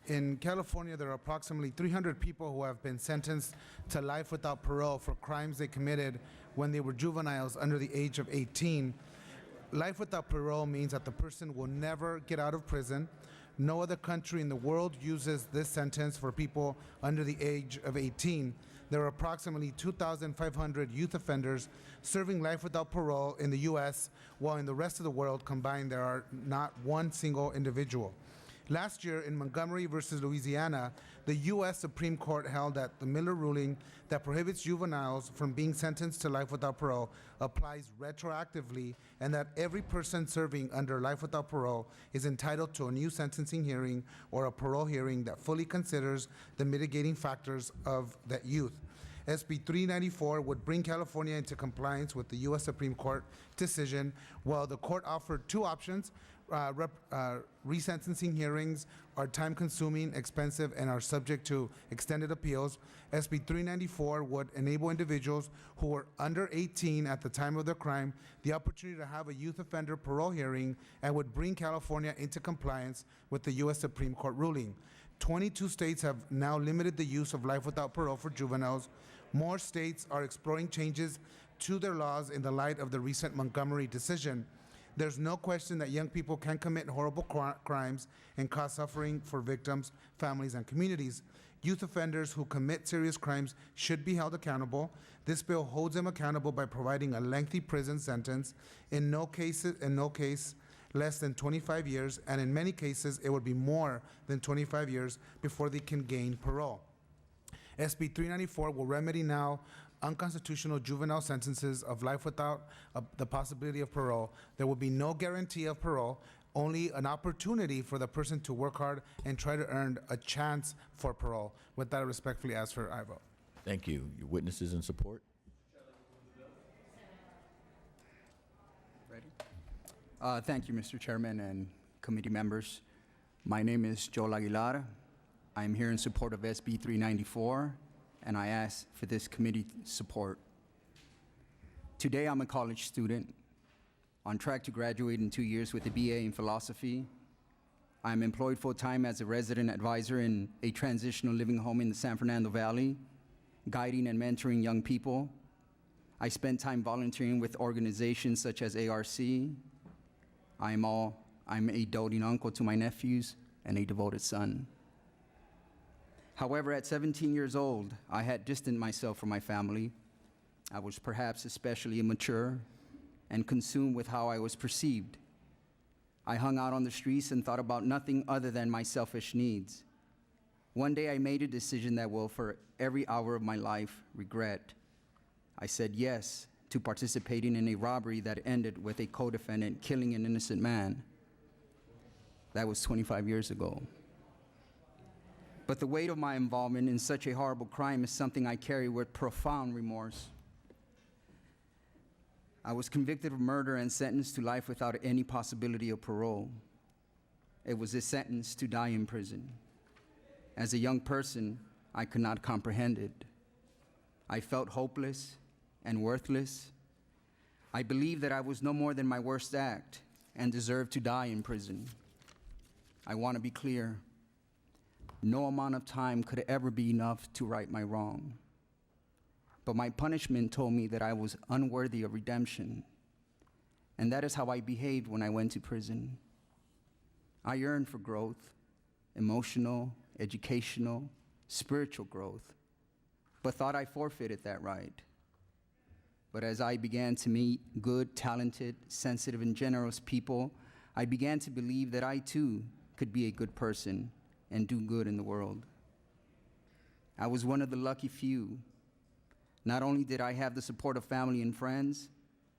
In California, there are approximately 300 people who have been sentenced to life without parole for crimes they committed when they were juveniles under the age of 18. Life without parole means that the person will never get out of prison. No other country in the world uses this sentence for people under the age of 18. There are approximately 2,500 youth offenders serving life without parole in the U.S., while in the rest of the world combined there are not one single individual. Last year, in Montgomery versus Louisiana, the U.S. Supreme Court held that the Miller ruling that prohibits juveniles from being sentenced to life without parole applies retroactively, and that every person serving under life without parole is entitled to a new sentencing hearing or a parole hearing that fully considers the mitigating factors of that youth. SB 394 would bring California into compliance with the U.S. Supreme Court decision. While the court offered two options, resentencing hearings are time-consuming, expensive, and are subject to extended appeals. SB 394 would enable individuals who were under 18 at the time of their crime the opportunity to have a youth offender parole hearing, and would bring California into compliance with the U.S. Supreme Court ruling. 22 states have now limited the use of life without parole for juveniles. More states are exploring changes to their laws in the light of the recent Montgomery decision. There's no question that young people can commit horrible crimes and cause suffering for victims, families, and communities. Youth offenders who commit serious crimes should be held accountable. This bill holds them accountable by providing a lengthy prison sentence, in no case less than 25 years, and in many cases it would be more than 25 years before they can gain parole. SB 394 will remedy now unconstitutional juvenile sentences of life without the possibility of parole. There will be no guarantee of parole, only an opportunity for the person to work hard and try to earn a chance for parole. With that, I respectfully ask for a vote. Thank you. Your witnesses in support? Ready? Thank you, Mr. Chairman and committee members. My name is Joel Aguilar. I'm here in support of SB 394, and I ask for this committee support. Today, I'm a college student on track to graduate in 2 years with a BA in philosophy. I'm employed full-time as a resident advisor in a transitional living home in the San Fernando Valley, guiding and mentoring young people. I spend time volunteering with organizations such as ARC. I'm a doting uncle to my nephews and a devoted son. However, at 17 years old, I had distanced myself from my family. I was perhaps especially immature and consumed with how I was perceived. I hung out on the streets and thought about nothing other than my selfish needs. One day I made a decision that will, for every hour of my life, regret. I said yes to participating in a robbery that ended with a co-defendant killing an innocent man. That was 25 years ago. But the weight of my involvement in such a horrible crime is something I carry with profound remorse. I was convicted of murder and sentenced to life without any possibility of parole. It was a sentence to die in prison. As a young person, I could not comprehend it. I felt hopeless and worthless. I believed that I was no more than my worst act and deserved to die in prison. I want to be clear. No amount of time could ever be enough to right my wrong. But my punishment told me that I was unworthy of redemption, and that is how I behaved when I went to prison. I yearned for growth, emotional, educational, spiritual growth, but thought I forfeited that right. But as I began to meet good, talented, sensitive, and generous people, I began to believe that I too could be a good person and do good in the world. I was one of the lucky few. Not only did I have the support of family and friends,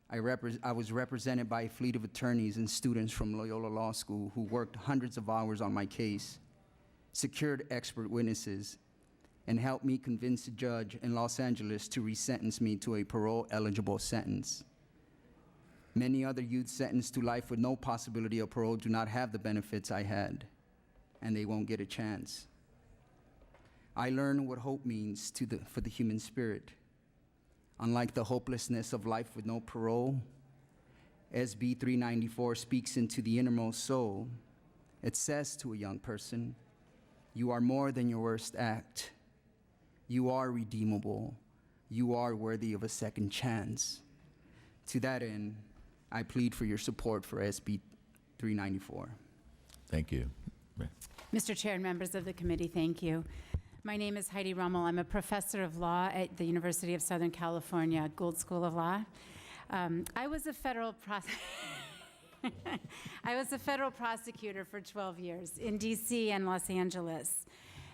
I was represented by a fleet of attorneys and students from Loyola Law School who worked hundreds of hours on my case, secured expert witnesses, and helped me convince a judge in Los Angeles to resentence me to a parole-eligible sentence. Many other youth sentenced to life with no possibility of parole do not have the benefits I had, and they won't get a chance. I learned what hope means for the human spirit. Unlike the hopelessness of life with no parole, SB 394 speaks into the innermost soul. It says to a young person, You are more than your worst act. You are redeemable. You are worthy of a second chance. To that end, I plead for your support for SB 394. Thank you. Mr. Chair and members of the committee, thank you. My name is Heidi Rummel. I'm a professor of law at the University of Southern California, Gould School of Law. I was a federal prosecutor for 12 years in DC and Los Angeles.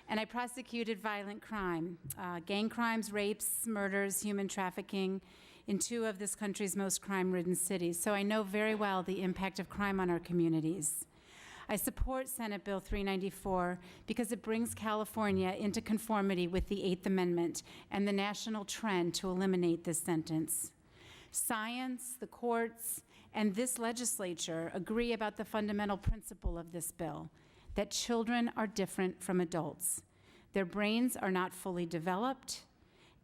And I prosecuted violent crime, gang crimes, rapes, murders, human trafficking in 2 of this country's most crime-ridden cities. So I know very well the impact of crime on our communities. I support Senate Bill 394 because it brings California into conformity with the 8th Amendment and the national trend to eliminate this sentence. Science, the courts, and this legislature agree about the fundamental principle of this bill, that children are different from adults. Their brains are not fully developed,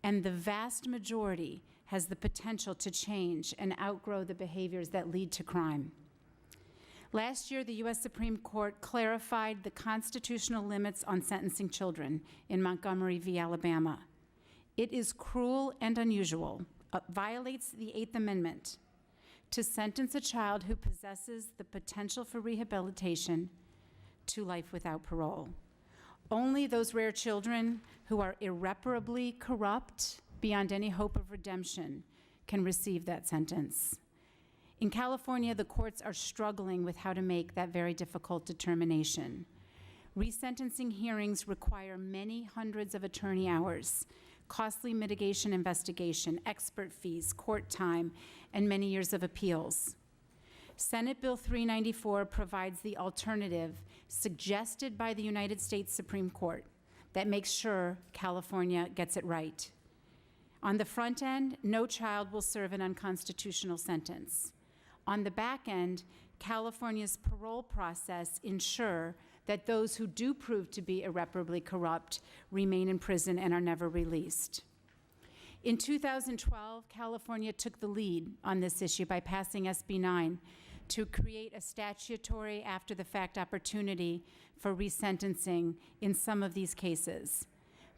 and the vast majority has the potential to change and outgrow the behaviors that lead to crime. Last year, the U.S. Supreme Court clarified the constitutional limits on sentencing children in Montgomery v. Alabama. It is cruel and unusual, violates the 8th Amendment, to sentence a child who possesses the potential for rehabilitation to life without parole. Only those rare children who are irreparably corrupt beyond any hope of redemption can receive that sentence. In California, the courts are struggling with how to make that very difficult determination. Resentencing hearings require many hundreds of attorney hours, costly mitigation investigation, expert fees, court time, and many years of appeals. Senate Bill 394 provides the alternative suggested by the United States Supreme Court that makes sure California gets it right. On the front end, no child will serve an unconstitutional sentence. On the back end, California's parole process ensure that those who do prove to be irreparably corrupt remain in prison and are never released. In 2012, California took the lead on this issue by passing SB 9 to create a statutory after-the-fact opportunity for resentencing in some of these cases.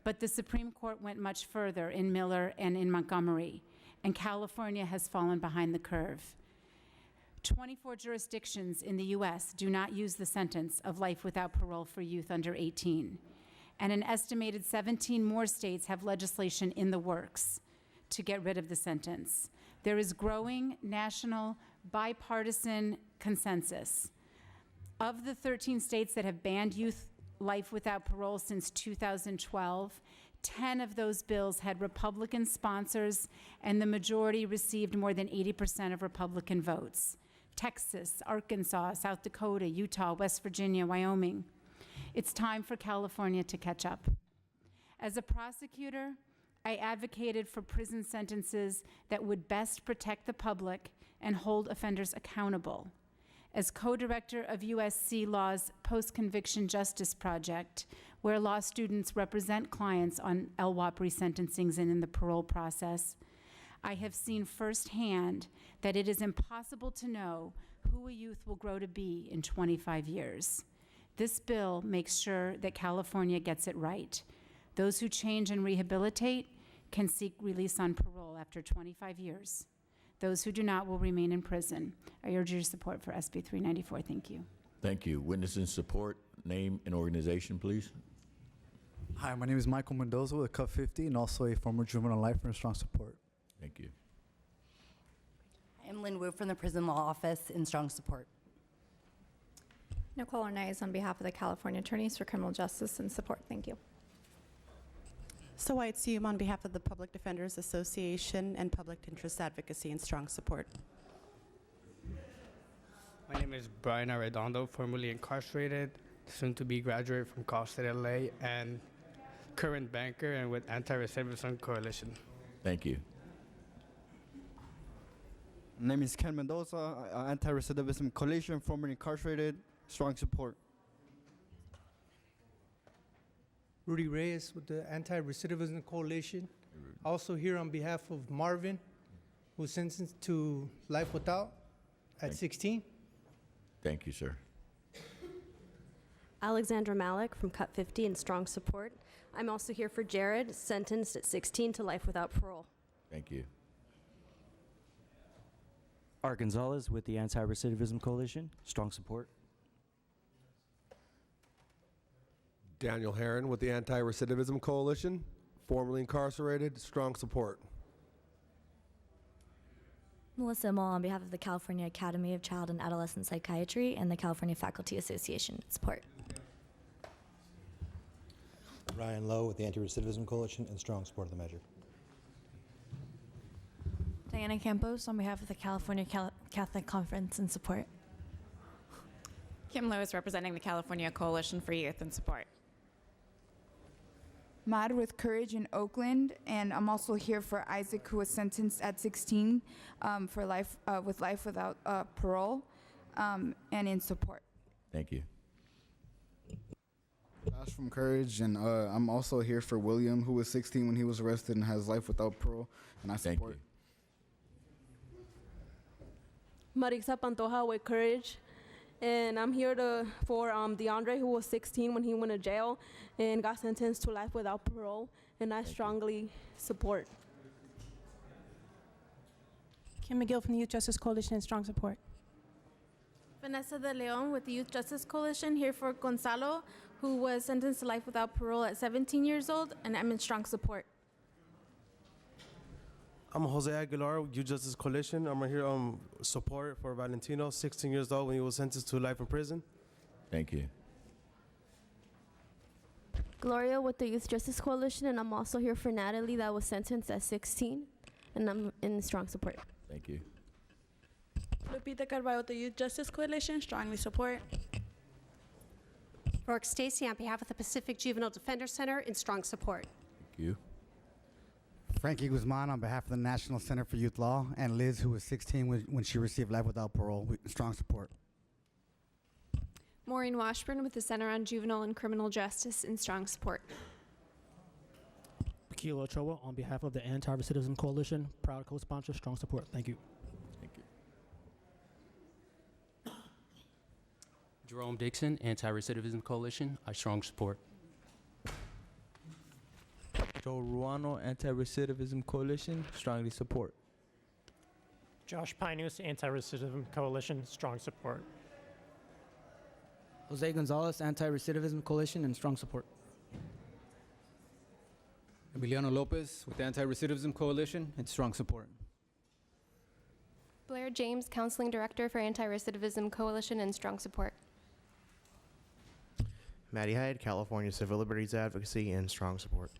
But the Supreme Court went much further in Miller and in Montgomery, and California has fallen behind the curve. 24 jurisdictions in the U.S. do not use the sentence of life without parole for youth under 18. And an estimated 17 more states have legislation in the works to get rid of the sentence. There is growing national bipartisan consensus. Of the 13 states that have banned youth life without parole since 2012, 10 of those bills had Republican sponsors, and the majority received more than 80% of Republican votes. Texas, Arkansas, South Dakota, Utah, West Virginia, Wyoming. It's time for California to catch up. As a prosecutor, I advocated for prison sentences that would best protect the public and hold offenders accountable. As co-director of USC Law's Post-Conviction Justice Project, where law students represent clients on LWOP resentencings and in the parole process, I have seen firsthand that it is impossible to know who a youth will grow to be in 25 years. This bill makes sure that California gets it right. Those who change and rehabilitate can seek release on parole after 25 years. Those who do not will remain in prison. I urge your support for SB 394. Thank you. Thank you. Witness in support, name and organization, please. Hi, my name is Michael Mendoza with Cut 50 and also a former juvenile lifer in strong support. Thank you. I'm Lynn Wu from the Prison Law Office in strong support. Nicole Arnaiz on behalf of the California Attorneys for Criminal Justice and support. Thank you. So White Seum on behalf of the Public Defenders Association and Public Interest Advocacy in strong support. My name is Brian Arredondo, formerly incarcerated, soon to be graduate from Cal State LA, and current banker and with Anti-Recidivism Coalition. Thank you. My name is Ken Mendoza, Anti-Recidivism Coalition, formerly incarcerated, strong support. Rudy Reyes with the Anti-Recidivism Coalition. Also here on behalf of Marvin, who was sentenced to life without at 16. Thank you, sir. Alexandra Malik from Cut 50 in strong support. I'm also here for Jared, sentenced at 16 to life without parole. Thank you. Art Gonzalez with the Anti-Recidivism Coalition, strong support. Daniel Herron with the Anti-Recidivism Coalition, formerly incarcerated, strong support. Melissa Moll on behalf of the California Academy of Child and Adolescent Psychiatry and the California Faculty Association, support. Ryan Lowe with the Anti-Recidivism Coalition and strong support of the measure. Diana Campos on behalf of the California Catholic Conference and support. Kim Lewis representing the California Coalition for Youth and support. Mad with Courage in Oakland, and I'm also here for Isaac, who was sentenced at 16 for life without parole, and in support. Thank you. Josh from Courage, and I'm also here for William, who was 16 when he was arrested and has life without parole, and I support. Marisa Pantoja with Courage. And I'm here for DeAndre, who was 16 when he went to jail and got sentenced to life without parole, and I strongly support. Kim McGill from the Youth Justice Coalition in strong support. Vanessa De Leon with the Youth Justice Coalition, here for Gonzalo, who was sentenced to life without parole at 17 years old, and I'm in strong support. I'm Jose Aguilar, Youth Justice Coalition. I'm right here support for Valentino, 16 years old when he was sentenced to life in prison. Thank you. Gloria with the Youth Justice Coalition, and I'm also here for Natalie, that was sentenced at 16, and I'm in strong support. Thank you. Lupita Carvalho with the Youth Justice Coalition, strongly support. Rourke Stacy on behalf of the Pacific Juvenile Defender Center in strong support. Thank you. Frankie Guzman on behalf of the National Center for Youth Law, and Liz, who was 16 when she received life without parole, strong support. Maureen Washburn with the Center on Juvenile and Criminal Justice in strong support. Akil Ochoa on behalf of the Anti-Recidivism Coalition, proud co-sponsor, strong support. Thank you. Thank you. Jerome Dixon, Anti-Recidivism Coalition, I strong support. Joe Ruano, Anti-Recidivism Coalition, strongly support. Josh Pinus, Anti-Recidivism Coalition, strong support. Jose Gonzalez, Anti-Recidivism Coalition, and strong support. Emiliano Lopez with the Anti-Recidivism Coalition and strong support. Blair James, Counseling Director for Anti-Recidivism Coalition and strong support. Maddie Hyde, California Civil Liberties Advocacy, and strong support.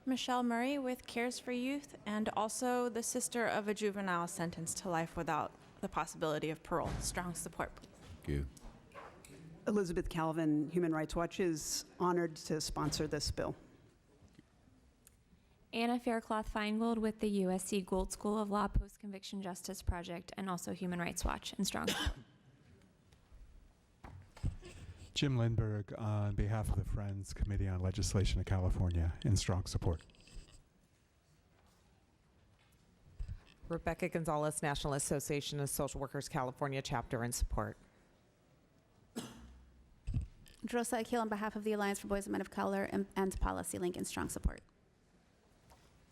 Michelle Murray with Cares for Youth, and also the sister of a juvenile sentenced to life without the possibility of parole. Strong support. Thank you. Elizabeth Calvin, Human Rights Watch, is honored to sponsor this bill. Anna Faircloth Feingold with the USC Gould School of Law Post-Conviction Justice Project and also Human Rights Watch and strong support. Jim Lindberg on behalf of the Friends Committee on Legislation of California in strong support. Rebecca Gonzalez, National Association of Social Workers California chapter in support. Drosa Akil on behalf of the Alliance for Boys and Men of Color and Policy Link in strong support.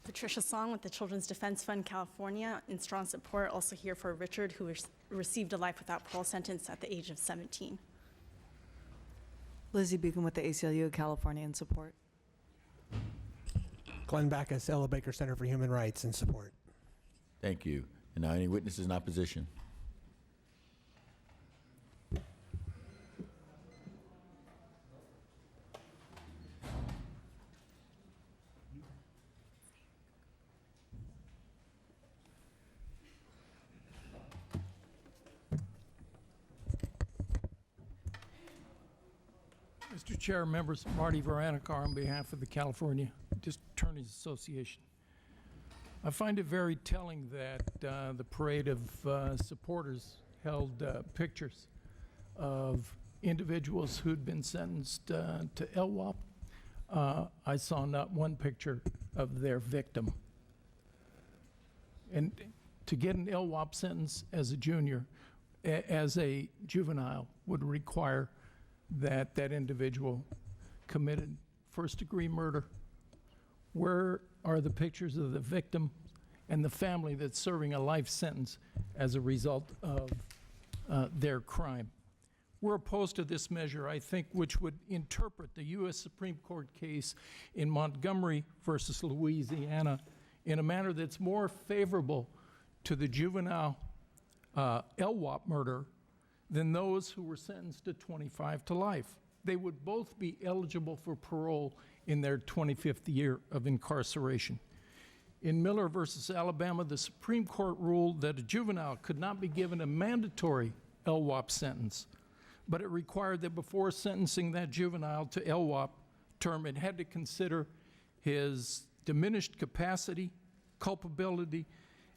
Patricia Song with the Children's Defense Fund California in strong support, also here for Richard, who received a life without parole sentence at the age of 17. Lizzie Beacon with the ACLU of California in support. Glenn Backus, Ella Baker Center for Human Rights in support. Thank you. And now any witnesses in opposition? Mr. Chair, members, Marty Veronica on behalf of the California District Attorneys Association. I find it very telling that the parade of supporters held pictures of individuals who'd been sentenced to LWOP. I saw not one picture of their victim. And to get an LWOP sentence as a junior as a juvenile would require that that individual committed first-degree murder? Where are the pictures of the victim and the family that's serving a life sentence as a result of their crime? We're opposed to this measure, I think, which would interpret the U.S. Supreme Court case in Montgomery versus Louisiana in a manner that's more favorable to the juvenile LWOP murder than those who were sentenced to 25 to life. They would both be eligible for parole in their 25th year of incarceration. In Miller versus Alabama, the Supreme Court ruled that a juvenile could not be given a mandatory LWOP sentence, but it required that before sentencing that juvenile to LWOP term, it had to consider his diminished capacity, culpability,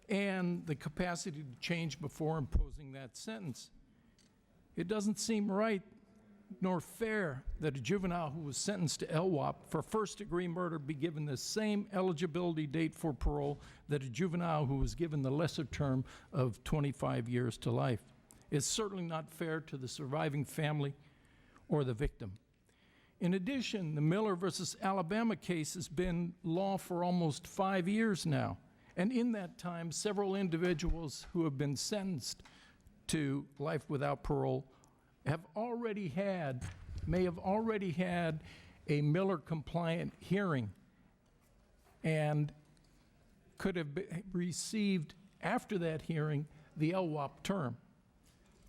and the capacity to change before imposing that sentence. It doesn't seem right nor fair that a juvenile who was sentenced to LWOP for first-degree murder be given the same eligibility date for parole that a juvenile who was given the lesser term of 25 years to life. It's certainly not fair to the surviving family or the victim. In addition, the Miller versus Alabama case has been law for almost 5 years now. And in that time, several individuals who have been sentenced to life without parole may have already had a Miller-compliant hearing and could have received, after that hearing, the LWOP term.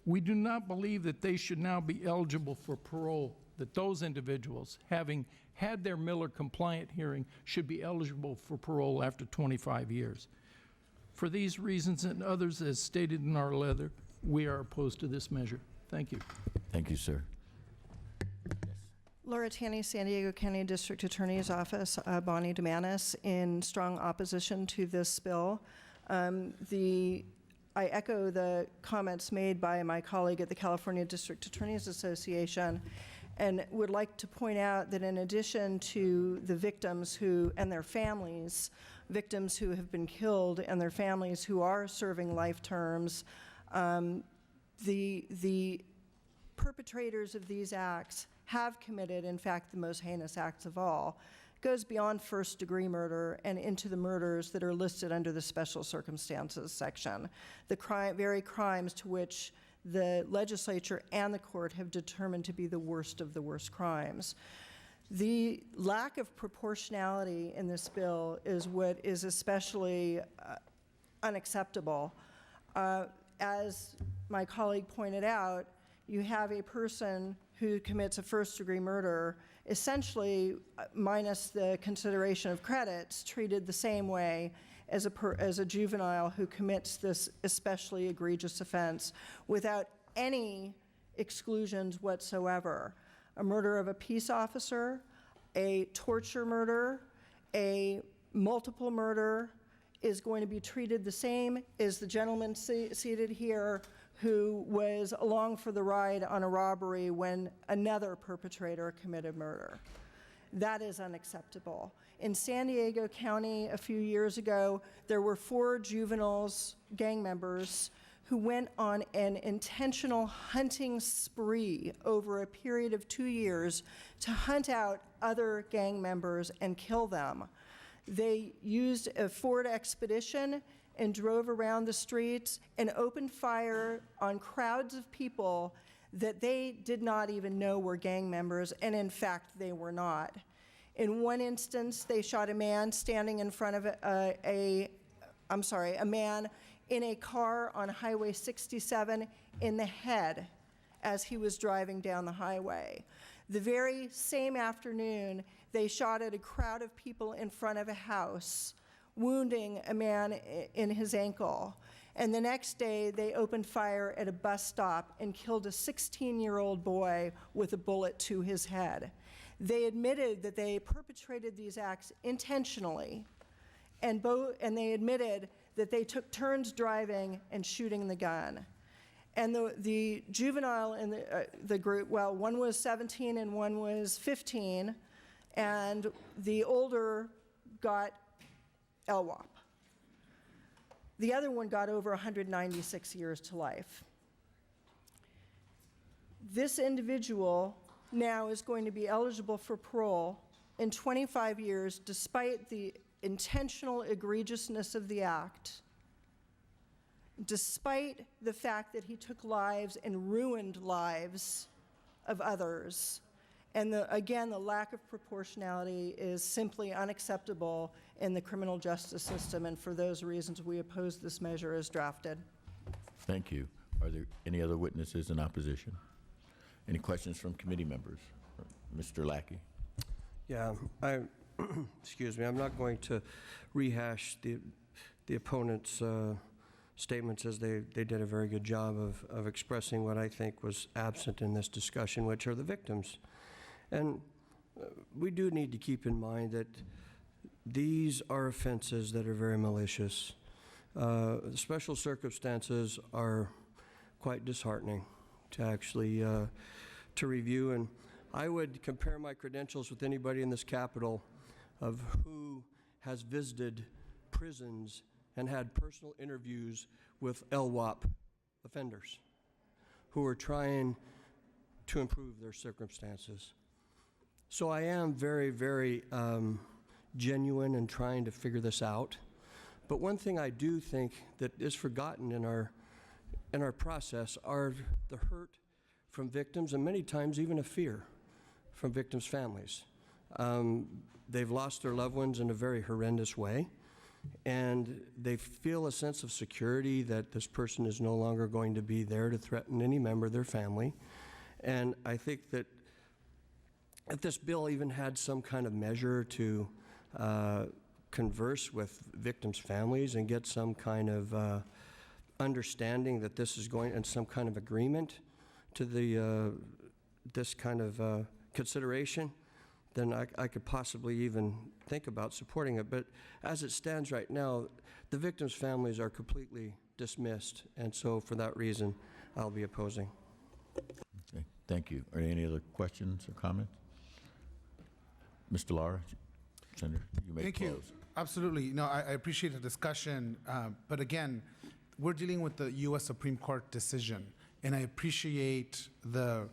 We do not believe that they should now be eligible for parole, that those individuals, having had their Miller-compliant hearing, should be eligible for parole after 25 years. For these reasons and others as stated in our letter, we are opposed to this measure. Thank you. Thank you, sir. Laura Tanny, San Diego County District Attorney's Office, Bonnie DeManis, in strong opposition to this bill. I echo the comments made by my colleague at the California District Attorneys Association, and would like to point out that in addition to the victims and their families, victims who have been killed and their families who are serving life terms, the perpetrators of these acts have committed, in fact, the most heinous acts of all. It goes beyond first-degree murder and into the murders that are listed under the special circumstances section, the very crimes to which the legislature and the court have determined to be the worst of the worst crimes. The lack of proportionality in this bill is what is especially unacceptable. As my colleague pointed out, you have a person who commits a first-degree murder, essentially minus the consideration of credits, treated the same way as a juvenile who commits this especially egregious offense without any exclusions whatsoever. A murder of a peace officer, a torture murder, a multiple murder is going to be treated the same as the gentleman seated here who was along for the ride on a robbery when another perpetrator committed murder. That is unacceptable. In San Diego County a few years ago, there were 4 juveniles, gang members, who went on an intentional hunting spree over a period of 2 years to hunt out other gang members and kill them. They used a Ford Expedition and drove around the streets and opened fire on crowds of people that they did not even know were gang members, and in fact, they were not. In one instance, they shot a man standing in front of a man in a car on Highway 67 in the head as he was driving down the highway. The very same afternoon, they shot at a crowd of people in front of a house, wounding a man in his ankle. And the next day, they opened fire at a bus stop and killed a 16-year-old boy with a bullet to his head. They admitted that they perpetrated these acts intentionally, and they admitted that they took turns driving and shooting the gun. And the juvenile in the group, well, one was 17 and one was 15, and the older got LWOP. The other one got over 196 years to life. This individual now is going to be eligible for parole in 25 years, despite the intentional egregiousness of the act, despite the fact that he took lives and ruined lives of others. And again, the lack of proportionality is simply unacceptable in the criminal justice system, and for those reasons, we oppose this measure as drafted. Thank you. Are there any other witnesses in opposition? Any questions from committee members? Mr. Lackey. Yeah, excuse me, I'm not going to rehash the opponent's statements, as they did a very good job of expressing what I think was absent in this discussion, which are the victims. And we do need to keep in mind that these are offenses that are very malicious. Special circumstances are quite disheartening to actually to review, and I would compare my credentials with anybody in this Capitol of who has visited prisons and had personal interviews with LWOP offenders who are trying to improve their circumstances. So I am very, very genuine in trying to figure this out. But one thing I do think that is forgotten in our process are the hurt from victims, and many times even a fear from victims' families. They've lost their loved ones in a very horrendous way, and they feel a sense of security that this person is no longer going to be there to threaten any member of their family. And I think that if this bill even had some kind of measure to converse with victims' families and get some kind of understanding that this is going, and some kind of agreement to the this kind of consideration, then I could possibly even think about supporting it. But as it stands right now, the victims' families are completely dismissed, and so for that reason, I'll be opposing. Okay, thank you. Are there any other questions or comments? Mr. Lara, Senator, you may Thank close. you. Absolutely. No, I appreciate the discussion, but again, we're dealing with the U.S. Supreme Court decision, and I appreciate the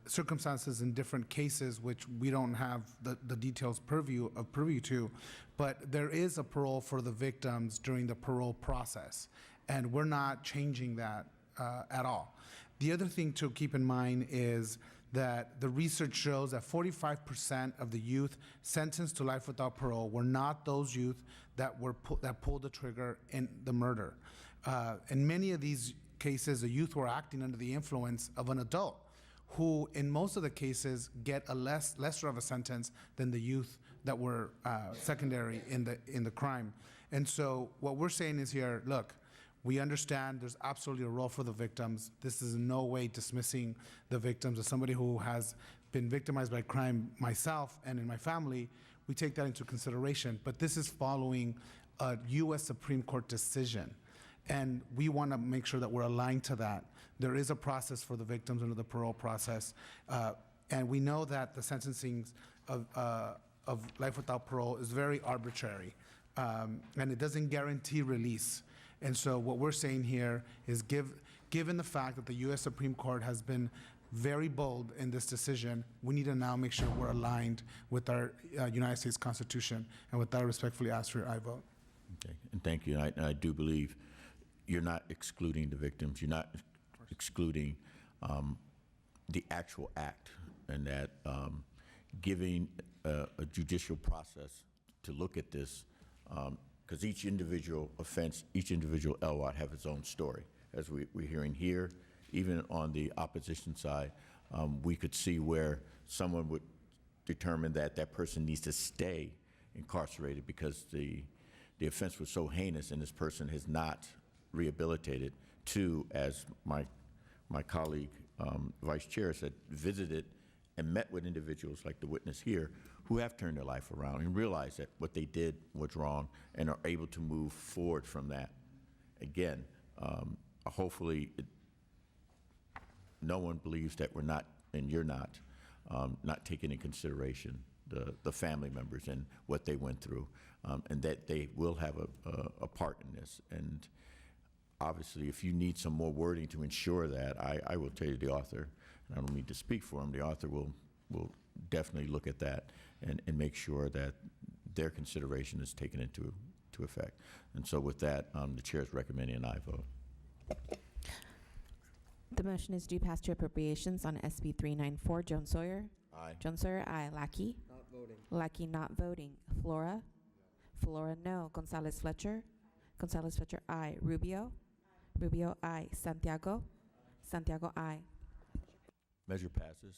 circumstances in different cases, which we don't have the details purview to, but there is a parole for the victims during the parole process, and we're not changing that at all. The other thing to keep in mind is that the research shows that 45% of the youth sentenced to life without parole were not those youth that pulled the trigger in the murder. In many of these cases, the youth were acting under the influence of an adult, who in most of the cases get a lesser of a sentence than the youth that were secondary in the crime. And so what we're saying is here, look, we understand there's absolutely a role for the victims. This is in no way dismissing the victims. As somebody who has been victimized by crime myself and in my family, we take that into consideration. But this is following a U.S. Supreme Court decision, and we want to make sure that we're aligned to that. There is a process for the victims under the parole process, and we know that the sentencing of life without parole is very arbitrary, and it doesn't guarantee release. And so what we're saying here is given the fact that the U.S. Supreme Court has been very bold in this decision, we need to now make sure we're aligned with our United States Constitution. And with that, I respectfully ask for your aye vote. Okay, and thank you. And I do believe you're not excluding the victims. You're not excluding the actual act, and that giving a judicial process to look at this, because each individual offense, each individual LWAT have its own story. As we're hearing here, even on the opposition side, we could see where someone would determine that that person needs to stay incarcerated because the offense was so heinous and this person has not rehabilitated, to, as my colleague, Vice Chair said, visited and met with individuals like the witness here who have turned their life around and realized that what they did was wrong and are able to move forward from that. Again, hopefully no one believes that we're not, and you're not taking in consideration the family members and what they went through, and that they will have a part in this. And obviously, if you need some more wording to ensure that, I will tell you the author, and I don't mean to speak for him, the author will definitely look at that and make sure that their consideration is taken into effect. And so with that, the chair is recommending an aye vote. The motion is due pass to appropriations on SB 394. Jones Sawyer. Aye. Jones Sawyer, aye. Lackey. Not voting. Lackey not voting. Flora. Flora, no. Gonzalez Fletcher. Gonzalez Fletcher, aye. Rubio. Rubio, aye. Santiago. Santiago, aye. Measure passes.